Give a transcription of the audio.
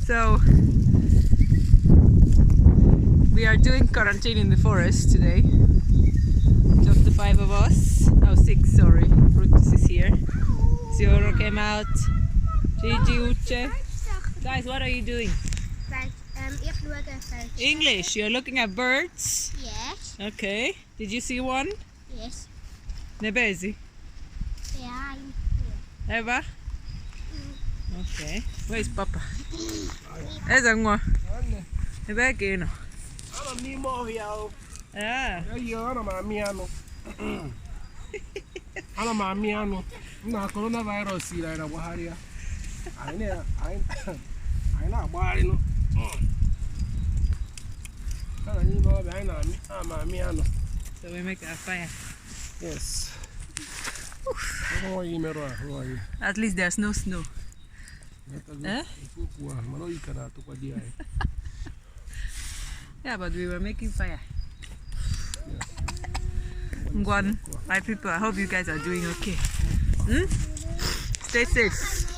So we are doing quarantine in the forest today. Just the 5 of us. Oh, 6, sorry. Brutus is here. Zioro came out. Gigi, Uche. Guys, what are you doing? English. You're looking at birds? Yes. Okay. Did you see one? Yes. Nebezi? Yeah. Eva? Okay. Where is Papa? Eza ngwa. Ebe ka ị nọ? Ana m n'ime ọhịa o. Ana m amị anụ. Ana m amị anụ. Na coronavirus siri anyị na-agbagharị ya. Anyị na-agbagharị nụ. Ana n'ime ọhịa anyị na-amị anụ. So we make a fire. Yes. At least there's no snow. Yeah, but we were making fire. Ngwan, my people, I hope you guys are doing okay. Stay safe.